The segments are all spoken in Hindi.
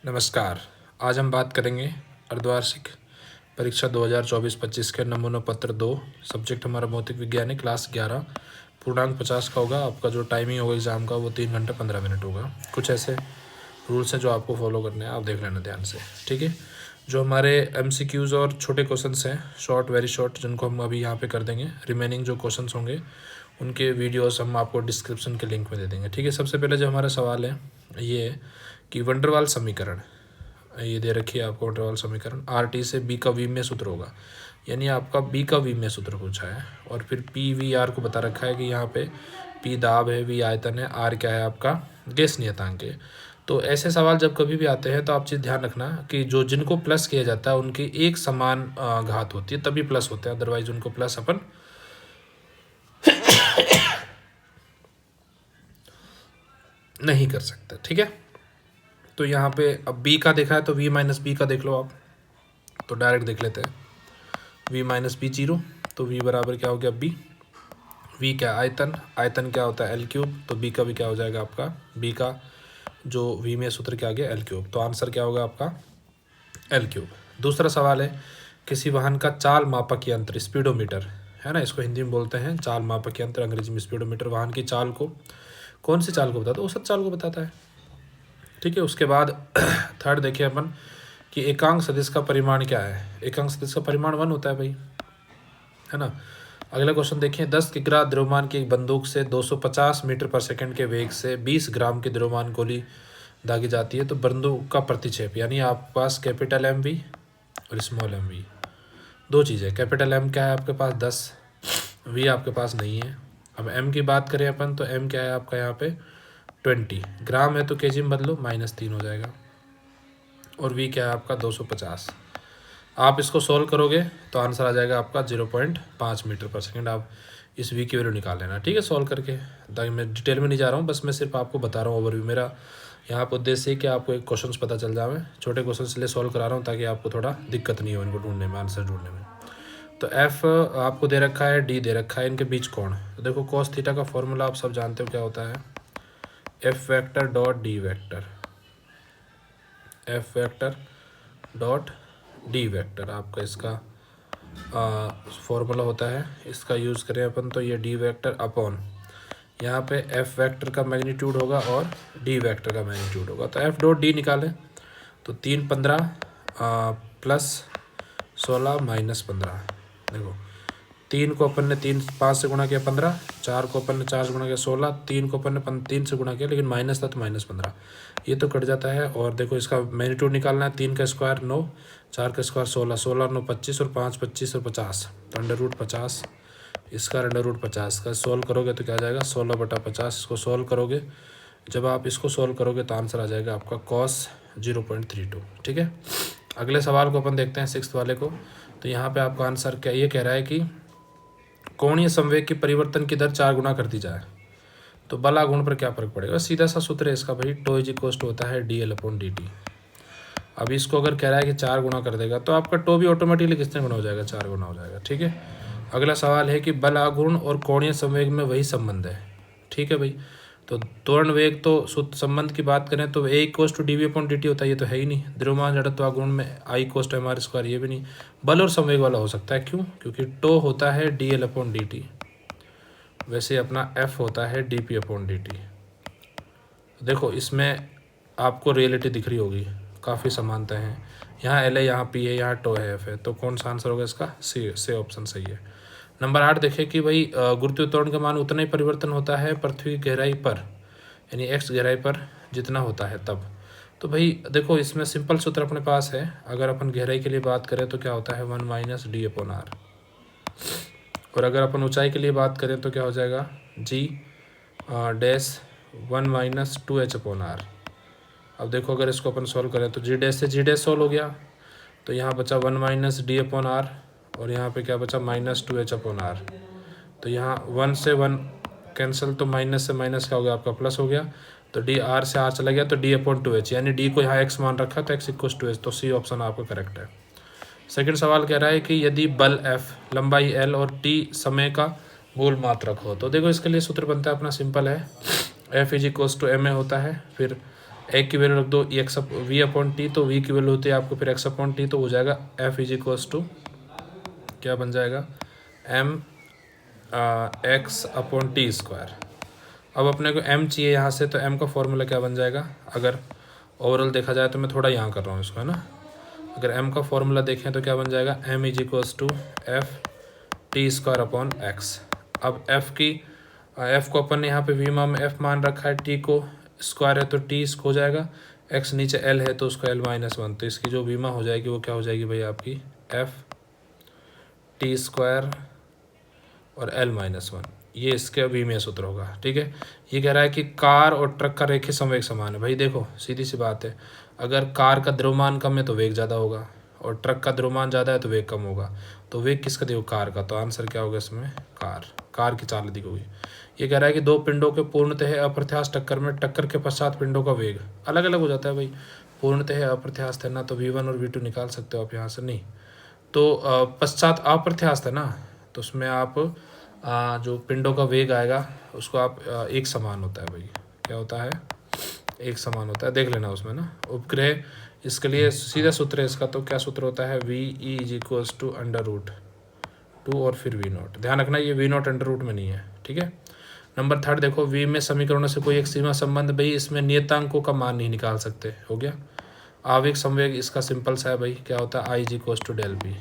नमस्कार। आज हम बात करेंगे अर्धवार्षिक परीक्षा 2024-25 के नमूना पत्र 2। सब्जेक्ट हमारा भौतिक विज्ञान है, क्लास 11, पूर्णांक 50 का होगा। आपका जो टाइमिंग होगा एग्ज़ाम का वो 3 घंटे 15 मिनट होगा। कुछ ऐसे रूल्स हैं जो आपको फॉलो करने हैं, आप देख लेना ध्यान से, ठीक है। जो हमारे MCQs और छोटे क्वेश्चंस हैं, शॉर्ट वेरी शॉर्ट, जिनको हम अभी यहाँ पे कर देंगे। रिमेनिंग जो क्वेश्चंस होंगे उनके वीडियोस हम आपको डिस्क्रिप्शन के लिंक में दे देंगे, ठीक है। सबसे पहले जो हमारा सवाल है ये है कि वंडरवाल समीकरण, ये दे रखी है आपको। वंडरवाल समीकरण RT से B का विमीय सूत्र होगा, यानी आपका B का विमीय सूत्र पूछा है। और फिर PVR को बता रखा है कि यहाँ पे P दाब है, V आयतन है, R क्या है आपका गैस नियतांक है। तो ऐसे सवाल जब कभी भी आते हैं तो आप चीज़ ध्यान रखना कि जो जिनको प्लस किया जाता है उनकी एक समान घात होती है, तभी प्लस होते हैं, अदरवाइज उनको प्लस अपन नहीं कर सकते, ठीक है। तो यहाँ पे अब B का देखा है तो V माइनस बी का देख लो आप, तो डायरेक्ट देख लेते हैं। V माइनस बी 0, तो V बराबर क्या हो गया B। V क्या आयतन, आयतन क्या होता है L क्यूब, तो B का भी क्या हो जाएगा आपका, B का जो V में सूत्र क्या आ गया L क्यूब, तो आंसर क्या होगा आपका L क्यूब। दूसरा सवाल है, किसी वाहन का चाल मापक यंत्र स्पीडोमीटर है ना, इसको हिंदी में बोलते हैं चाल मापक यंत्र, अंग्रेजी में स्पीडोमीटर, वाहन की चाल को, कौन सी चाल को बताता है, औसत चाल को बताता है, ठीक है। उसके बाद थर्ड देखिए अपन कि एकांक सदिश का परिमाण क्या है। एकांक सदिश का परिमाण 1 होता है भाई, है ना। अगला क्वेश्चन देखिए, 10 किग्रा द्रव्यमान की एक बंदूक से 250 मीटर पर सेकंड के वेग से 20 ग्राम की द्रव्यमान गोली दागी जाती है, तो बंदूक का प्रतिक्षेप, यानी आपके पास कैपिटल MV और स्मॉल MV, दो चीज़ें। कैपिटल M क्या है आपके पास 10, V आपके पास नहीं है। अब M की बात करें अपन तो M क्या है आपका यहाँ पे 20 ग्राम है, तो केजी में बदलो -3 हो जाएगा। और V क्या है आपका 250। आप इसको सोल्व करोगे तो आंसर आ जाएगा आपका 0.5 मीटर पर सेकंड। आप इस V की वैल्यू निकाल लेना, ठीक है, सोल्व करके। ताकि मैं डिटेल में नहीं जा रहा हूँ, बस मैं सिर्फ आपको बता रहा हूँ ओवरव्यू। मेरा यहाँ पर उद्देश्य है कि आपको एक क्वेश्चन पता चल जाए। छोटे क्वेश्चन इसलिए सोल्व करा रहा हूँ ताकि आपको थोड़ा दिक्कत नहीं हो इनको ढूंढने में, आंसर ढूंढने में। तो F आपको दे रखा है, D दे रखा है, इनके बीच कोण। तो देखो cos थीटा का फॉर्मूला आप सब जानते हो क्या होता है, F vector dot D vector, F vector dot D vector आपका इसका फॉर्मूला होता है। इसका यूज़ करें अपन तो ये D वेक्टर अपॉन यहाँ पे F वेक्टर का मैग्नीट्यूड होगा और D वेक्टर का मैग्नीट्यूड होगा। तो F डॉट D निकालें तो 3 15 प्लस 16 माइनस 15। देखो 3 को अपन ने 5 से गुणा किया 15, 4 को अपन ने 4 से गुणा किया 16, 3 को अपन ने 3 से गुणा किया, लेकिन माइनस था तो -15, ये तो कट जाता है। और देखो इसका मैग्नीट्यूड निकालना है, 3 का स्क्वायर 9, 4 का स्क्वायर 16, 16 और 9 25 और 5 25 और 50, तो √50, इसका √50 का सोल्व करोगे तो क्या आ जाएगा 16/50। इसको सोल्व करोगे, जब आप इसको सोल्व करोगे तो आंसर आ जाएगा आपका cos 0.32, ठीक है। अगले सवाल को अपन देखते हैं, 6th वाले को। तो यहाँ पे आपका आंसर क्या ये कह रहा है कि कोणीय संवेग की परिवर्तन की दर 4 गुना कर दी जाए तो बल आघूर्ण पर क्या फर्क पड़ेगा। सीधा सा सूत्र है इसका भाई, टो इज इक्वल टू होता है dl/dt। अब इसको अगर कह रहा है कि 4 गुना कर देगा तो आपका टो भी ऑटोमेटिकली कितने गुना हो जाएगा, 4 गुना हो जाएगा, ठीक है। अगला सवाल है कि बल आघूर्ण और कोणीय संवेग में वही संबंध है, ठीक है भाई। तो त्वरण वेग तो सूत्र संबंध की बात करें तो A = dv/dt होता है, ये तो है ही नहीं। द्रव्यमान जड़त्व आघूर्ण में I = mr², ये भी नहीं। बल और संवेग वाला हो सकता है, क्यों, क्योंकि टो होता है dl/dt, वैसे अपना F होता है dp/dt। देखो इसमें आपको रियलिटी दिख रही होगी, काफ़ी समानता है। यहाँ L है, यहाँ P है, यहाँ टो है, F है, तो कौन सा आंसर होगा इसका, C ऑप्शन सही है। नंबर 8 देखें कि भाई गुरुत्वीय त्वरण का मान उतना ही परिवर्तन होता है पृथ्वी की गहराई पर, यानी x गहराई पर जितना होता है तब। तो भाई देखो इसमें सिंपल सूत्र अपने पास है। अगर अपन गहराई के लिए बात करें तो क्या होता है 1 - d/r, और अगर अपन ऊंचाई के लिए बात करें तो क्या हो जाएगा g डैश 1 - 2h/r। अब देखो अगर इसको अपन सॉल्व करें तो g डैश से g डैश सॉल्व हो गया, तो यहाँ बचा 1 - d/r, और यहाँ पे क्या बचा -2h/r। तो यहाँ 1 से 1 कैंसिल, तो माइनस से माइनस क्या हो गया आपका प्लस हो गया, तो d/r से r चला गया, तो d/2h, यानी d को यहाँ x मान रखा तो x = 2h, तो C ऑप्शन आपका करेक्ट है। सेकंड सवाल कह रहा है कि यदि बल F लंबाई L और t समय का मूल मात्रक हो, तो देखो इसके लिए सूत्र बनता है अपना, सिंपल है, F = ma होता है, फिर एक की वैल्यू रख दो एक्स वी अपॉन टी, तो वी की वैल्यू होती है आपको फिर एक्स अपॉन टी, तो हो जाएगा एफ इज इक्वल्स टू क्या बन जाएगा M X upon T square. अब अपने को m चाहिए यहाँ से, तो m का फॉर्मूला क्या बन जाएगा, अगर ओवरऑल देखा जाए तो मैं थोड़ा यहाँ कर रहा हूँ इसको, है ना। अगर m का फॉर्मूला देखें तो क्या बन जाएगा m is equals to F T square upon X. अब f को अपन ने यहाँ पे वीमा में f मान रखा है, t को स्क्वायर है तो t हो जाएगा, x नीचे l है तो उसका l-1, तो इसकी जो वीमा हो जाएगी वो क्या हो जाएगी भाई आपकी एफ टी स्क्वायर और l-1, ये इसके विमीय सूत्र होगा। ठीक है, ये कह रहा है कि कार और ट्रक का रेखीय संवेग समान है। भाई देखो सीधी सी बात है, अगर कार का द्रव्यमान कम है तो वेग ज़्यादा होगा, और ट्रक का द्रव्यमान ज़्यादा है तो वेग कम होगा। तो वेग किसका देखो कार का, तो आंसर क्या होगा इसमें कार की चाल अधिक होगी। ये कह रहा है कि दो पिंडों के पूर्णतः अप्रत्यास्थ टक्कर में टक्कर के पश्चात पिंडों का वेग अलग अलग हो जाता है। भाई पूर्णतः अप्रत्यास्थ है ना, तो v1 और v2 निकाल सकते हो आप यहाँ से, नहीं तो पश्चात अप्रत्यास्थ है ना, तो उसमें आप जो पिंडों का वेग आएगा उसको आप एक समान होता है। भाई क्या होता है, एक समान होता है, देख लेना उसमें ना उपग्रह। इसके लिए सीधा सूत्र है इसका, तो क्या सूत्र होता है V E is equals to √2 और फिर v0। ध्यान रखना ये v0 √2 में नहीं है। ठीक है, नंबर 3 देखो, v में समीकरणों से कोई एक सीमा संबंध, भाई इसमें नियतांकों का मान नहीं निकाल सकते, हो गया। आवेग संवेग इसका सिंपल सा है भाई, क्या होता है I is equals to del P,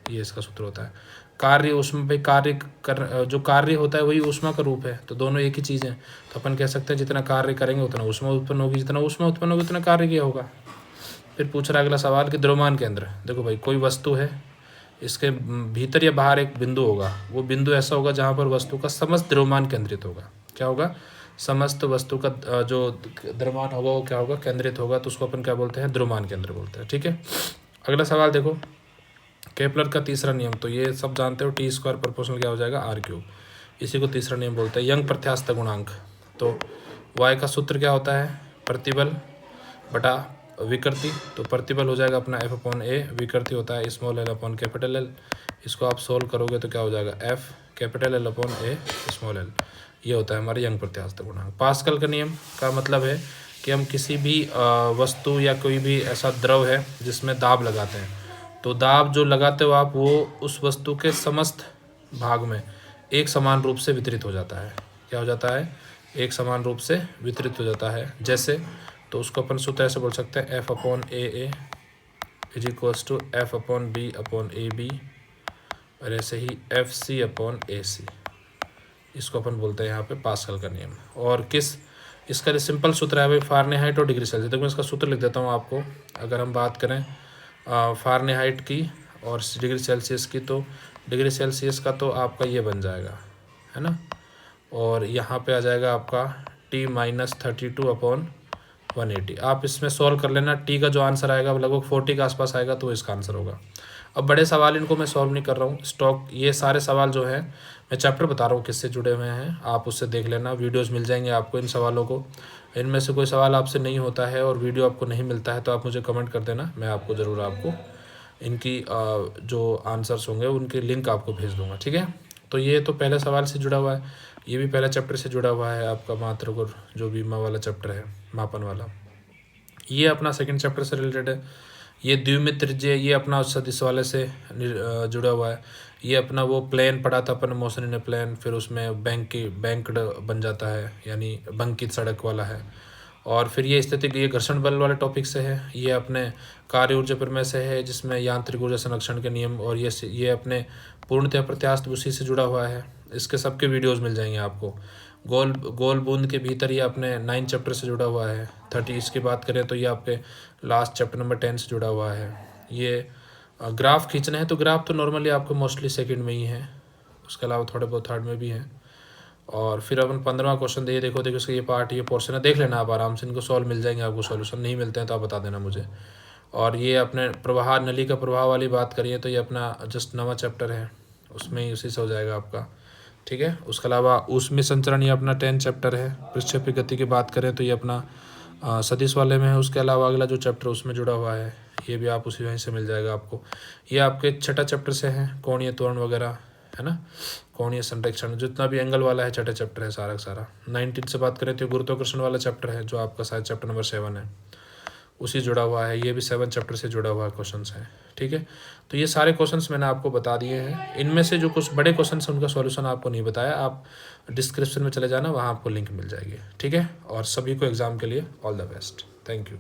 ये इसका सूत्र होता है। कार्य ऊष्मा, भाई जो कार्य होता है वही ऊष्मा का रूप है, तो दोनों एक ही चीज़ है। तो अपन कह सकते हैं जितना कार्य करेंगे उतना ऊष्मा उत्पन्न होगी, जितना ऊष्मा उत्पन्न होगी उतना कार्य किया होगा। फिर पूछ रहा अगला सवाल कि द्रव्यमान केंद्र, देखो भाई कोई वस्तु है, इसके भीतर या बाहर एक बिंदु होगा, वो बिंदु ऐसा होगा जहाँ पर वस्तु का समस्त द्रव्यमान केंद्रित होगा। क्या होगा, समस्त वस्तु का जो द्रव्यमान होगा वो क्या होगा, केंद्रित होगा, तो उसको अपन क्या बोलते हैं, द्रव्यमान केंद्र बोलते हैं। ठीक है, अगला सवाल देखो, केपलर का तीसरा नियम, तो ये सब जानते हो टी स्क्वायर प्रोपोर्शनल क्या हो जाएगा r³, इसी को तीसरा नियम बोलते हैं। यंग प्रत्यास्थ गुणांक, तो y का सूत्र क्या होता है, प्रतिबल बटा विकृति, तो प्रतिबल हो जाएगा अपना f अपॉन a, विकृति होता है small l upon capital L। इसको आप सोल्व करोगे तो क्या हो जाएगा f capital L upon a small l, ये होता है हमारे यंग प्रत्यास्थ गुणांक। पास्कल का नियम का मतलब है कि हम किसी भी वस्तु या कोई भी ऐसा द्रव है जिसमें दाब लगाते हैं, तो दाब जो लगाते हो आप वो उस वस्तु के समस्त भाग में एक समान रूप से वितरित हो जाता है। क्या हो जाता है, एक समान रूप से वितरित हो जाता है। जैसे तो उसको अपन सूत्र ऐसे बोल सकते हैं F upon AA is equals to F upon B upon AB, और ऐसे ही FC अपॉन AC, इसको अपन बोलते हैं यहाँ पे पास्कल का नियम। और इसका सिंपल सूत्र है भाई फ़ारेनहाइट और डिग्री सेल्सियस। तो मैं इसका सूत्र लिख देता हूँ आपको। अगर हम बात करें फ़ारेनहाइट की और डिग्री सेल्सियस की, तो डिग्री सेल्सियस का तो आपका ये बन जाएगा, है ना, और यहाँ पे आ जाएगा आपका T-32 अपॉन 180। आप इसमें सॉल्व कर लेना, टी का जो आंसर आएगा वो लगभग 40 के आसपास आएगा, तो इसका आंसर होगा। अब बड़े सवाल इनको मैं सॉल्व नहीं कर रहा हूँ, स्टॉक ये सारे सवाल जो है मैं चैप्टर बता रहा हूँ किससे जुड़े हुए हैं, आप उससे देख लेना, वीडियोस मिल जाएंगे आपको इन सवालों को। इनमें से कोई सवाल आपसे नहीं होता है और वीडियो आपको नहीं मिलता है तो आप मुझे कमेंट कर देना, मैं आपको ज़रूर आपको इनकी जो आंसर्स होंगे उनकी लिंक आपको भेज दूँगा। ठीक है, तो ये तो पहले सवाल से जुड़ा हुआ है, ये भी पहला चैप्टर से जुड़ा हुआ है आपका मात्रक और जो बीमा वाला चैप्टर है मापन वाला, ये अपना सेकंड चैप्टर से रिलेटेड है। ये द्विमित त्रिज्य, ये अपना सदिश वाले से जुड़ा हुआ है। ये अपना वो प्लेन पढ़ा था अपन मोशन इन प्लेन, फिर उसमें बैंक्ड बन जाता है, यानी बंकित सड़क वाला है। और फिर ये स्थिति ये घर्षण बल वाले टॉपिक से है। ये अपने कार्य ऊर्जा प्रमेय से है जिसमें यांत्रिक ऊर्जा संरक्षण के नियम, और ये अपने पूर्णतः प्रत्यास्थ उसी से जुड़ा हुआ है। इसके सबके वीडियोज़ मिल जाएंगे आपको। गोल बूंद के भीतर ये अपने 9 चैप्टर से जुड़ा हुआ है। 30 की बात करें तो ये आपके लास्ट चैप्टर नंबर 10 से जुड़ा हुआ है। ये ग्राफ खींचना है तो ग्राफ तो नॉर्मली आपको मोस्टली सेकंड में ही है, उसके अलावा थोड़े बहुत थर्ड में भी हैं। और फिर अपन 15वां क्वेश्चन देखो इसका ये पार्ट, ये पोर्शन है, देख लेना आप आराम से, इनको सॉल्व मिल जाएंगे आपको, सॉल्यूशन नहीं मिलते हैं तो आप बता देना मुझे। और ये अपने प्रवाह नली का प्रवाह वाली बात करिए तो ये अपना जस्ट नवा चैप्टर है, उसमें ही उसी से हो जाएगा आपका। ठीक है, उसके अलावा उसमें संचरण ये अपना 10 चैप्टर है। पृष्ठीय गति की बात करें तो ये अपना सदिश वाले में है। उसके अलावा अगला जो चैप्टर उसमें जुड़ा हुआ है ये भी आप उसी वहीं से मिल जाएगा आपको। ये आपके छठा चैप्टर से है, कोणीय त्वरण वगैरह, है ना। कोणीय संरक्षण जितना भी एंगल वाला है छठे चैप्टर है सारा का सारा। 19 से बात करें तो गुरुत्वाकर्षण वाला चैप्टर है जो आपका शायद चैप्टर नंबर 7 है, उसी जुड़ा हुआ है। ये भी 7 चैप्टर से जुड़ा हुआ क्वेश्चन है, ठीक है। तो ये सारे क्वेश्चंस मैंने आपको बता दिए हैं। इनमें से जो कुछ बड़े क्वेश्चन हैं उनका सॉल्यूशन आपको नहीं बताया, आप डिस्क्रिप्शन में चले जाना, वहाँ आपको लिंक मिल जाएगी, ठीक है। और सभी को एग्ज़ाम के लिए all the best, thank you.